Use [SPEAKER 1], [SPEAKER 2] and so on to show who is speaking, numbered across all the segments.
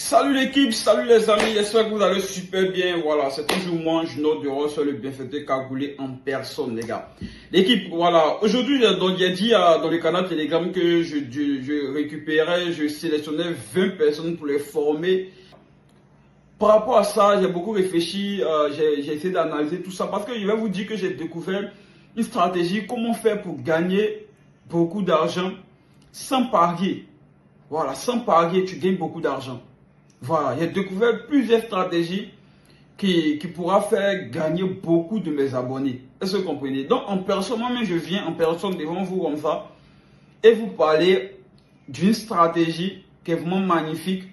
[SPEAKER 1] Salut l'équipe, salut les amis, j'espère que vous allez super bien. Voilà, c'est toujours moi, Junot de Ross, le bienfaiteur cagoulé en personne, les gars. L'équipe, voilà, aujourd'hui, j'ai dit dans le canal Telegram que je récupérais, je sélectionnais 20 personnes pour les former. Par rapport à ça, j'ai beaucoup réfléchi, j'ai essayé d'analyser tout ça parce que je vais vous dire que j'ai découvert une stratégie, comment faire pour gagner beaucoup d'argent sans parier. Voilà, sans parier, tu gagnes beaucoup d'argent. Voilà, j'ai découvert plusieurs stratégies qui pourra faire gagner beaucoup de mes abonnés. Est-ce que vous comprenez? Donc, en personne, moi-même, je viens en personne devant vous comme ça et vous parler d'une stratégie qui est vraiment magnifique,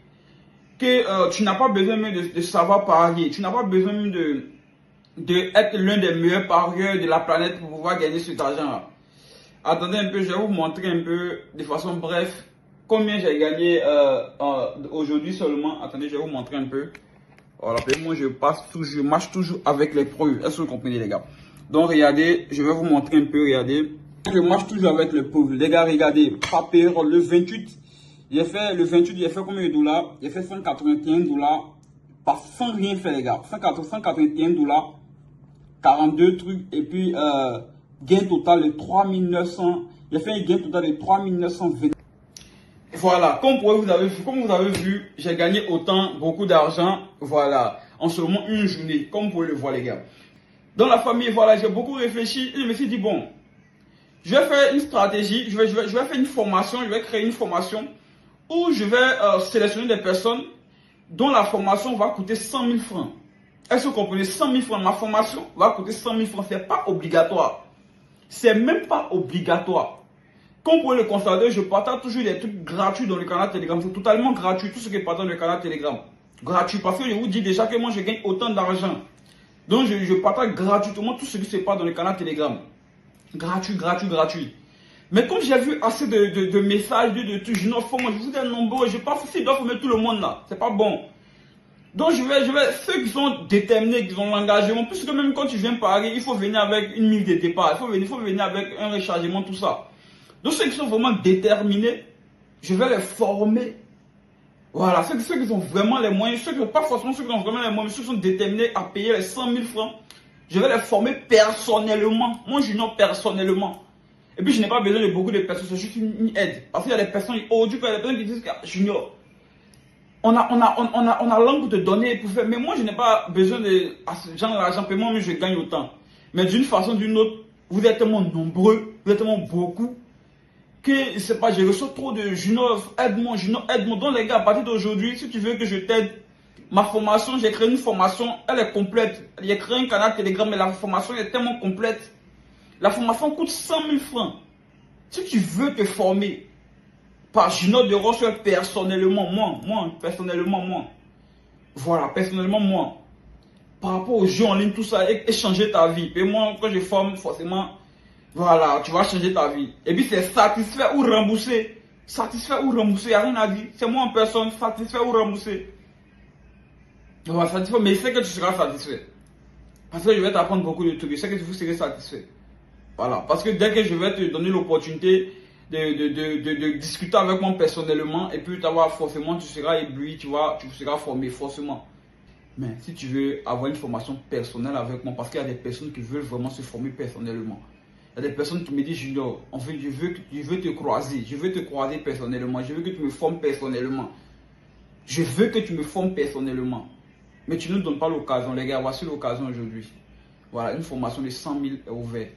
[SPEAKER 1] que tu n'as pas besoin même de savoir parier. Tu n'as pas besoin même de être l'un des meilleurs parieurs de la planète pour pouvoir gagner cet argent-là. Attendez un peu, je vais vous montrer un peu de façon bref combien j'ai gagné aujourd'hui seulement. Attendez, je vais vous montrer un peu. Voilà, moi je marche toujours avec les preuves. Est-ce que vous comprenez les gars? Donc regardez, je vais vous montrer un peu, regardez. Je marche toujours avec les preuves. Les gars, regardez, papier, le 28. J'ai fait le 28, j'ai fait combien de dollars? J'ai fait 181 dollars. Pas sans rien faire les gars. 181 dollars. 42 trucs. Et puis gain total de 3900. J'ai fait un gain total de 3920. Voilà, comme vous avez vu, j'ai gagné beaucoup d'argent, voilà, en seulement une journée, comme vous pouvez le voir les gars. Dans la famille, voilà, j'ai beaucoup réfléchi et je me suis dit, bon, je vais faire une stratégie, je vais faire une formation, je vais créer une formation où je vais sélectionner des personnes dont la formation va coûter 100 000 francs. Est-ce que vous comprenez? 100 000 francs, ma formation va coûter 100 000 francs, c'est pas obligatoire. C'est même pas obligatoire. Comme vous pouvez le constater, je partage toujours des trucs gratuits dans le canal Telegram. C'est totalement gratuit, tout ce qui est partage dans le canal Telegram. Gratuit, parce que je vous dis déjà que moi je gagne autant d'argent. Donc je partage gratuitement tout ce qui se passe dans le canal Telegram. Gratuit, gratuit, gratuit. Mais comme j'ai vu assez de messages, de trucs, je vous ai nombreux, je ne sais pas si je dois former tout le monde là. C'est pas bon. Donc ceux qui sont déterminés, qui ont l'engagement, puisque même quand tu viens parier, il faut venir avec une mise de départ, il faut venir avec un rechargement, tout ça. Donc ceux qui sont vraiment déterminés, je vais les former. Voilà, ceux qui ont vraiment les moyens, ceux qui n'ont pas forcément ceux qui ont vraiment les moyens, ceux qui sont déterminés à payer les 100 000 francs, je vais les former personnellement. Moi, je nomme personnellement. Et puis, je n'ai pas besoin de beaucoup de personnes, c'est juste une aide. Parce qu'il y a des personnes, aujourd'hui, il y a des personnes qui disent que Junior, on a l'angle pour te donner pour faire. Mais moi, je n'ai pas besoin de genre l'argent, paiement, mais je gagne autant. Mais d'une façon ou d'une autre, vous êtes tellement nombreux, vous êtes tellement beaucoup, que je sais pas, je reçois trop de Junior, aide-moi, Junior, aide-moi. Donc les gars, à partir d'aujourd'hui, si tu veux que je t'aide, ma formation, j'ai créé une formation, elle est complète. J'ai créé un canal Telegram, mais la formation est tellement complète. La formation coûte 100 000 francs. Si tu veux te former par Junior de Ross personnellement, moi, personnellement, moi. Voilà, personnellement, moi. Par rapport aux jeux en ligne, tout ça, et changer ta vie. Et moi, quand je forme, forcément, voilà, tu vas changer ta vie. Et puis c'est satisfait ou remboursé. Satisfait ou remboursé, il n'y a rien à dire. C'est moi en personne, satisfait ou remboursé. Voilà, satisfait, mais je sais que tu seras satisfait. Parce que je vais t'apprendre beaucoup de trucs. Je sais que vous serez satisfait. Voilà, parce que dès que je vais te donner l'opportunité de discuter avec moi personnellement, et puis forcément, tu seras ébloui, tu seras formé, forcément. Mais si tu veux avoir une formation personnelle avec moi, parce qu'il y a des personnes qui veulent vraiment se former personnellement. Il y a des personnes qui me disent, Junior, en fait, je veux te croiser. Je veux te croiser personnellement. Je veux que tu me formes personnellement. Je veux que tu me formes personnellement. Mais tu ne nous donnes pas l'occasion, les gars. Voici l'occasion aujourd'hui. Voilà, une formation de 100 000 est ouverte.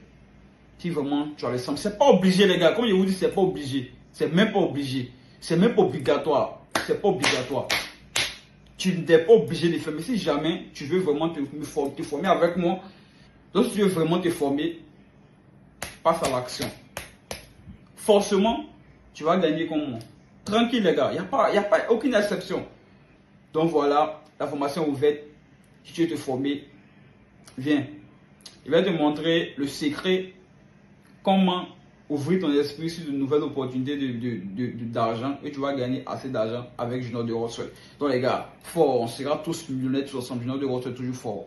[SPEAKER 1] Si vraiment tu as les 100 000, c'est pas obligé, les gars. Comme je vous dis, c'est pas obligé. C'est même pas obligé. C'est même pas obligatoire. C'est pas obligatoire. Tu n'es pas obligé de faire. Mais si jamais tu veux vraiment te former avec moi, donc si tu veux vraiment te former, passe à l'action. Forcément, tu vas gagner comme moi. Tranquille les gars, il n'y a pas aucune exception. Donc voilà, la formation est ouverte. Si tu veux te former, viens. Je vais te montrer le secret, comment ouvrir ton esprit sur de nouvelles opportunités d'argent et tu vas gagner assez d'argent avec Junior de Ross. Donc les gars, fort, on sera tous millionnaires tous ensemble. Junior de Ross toujours fort.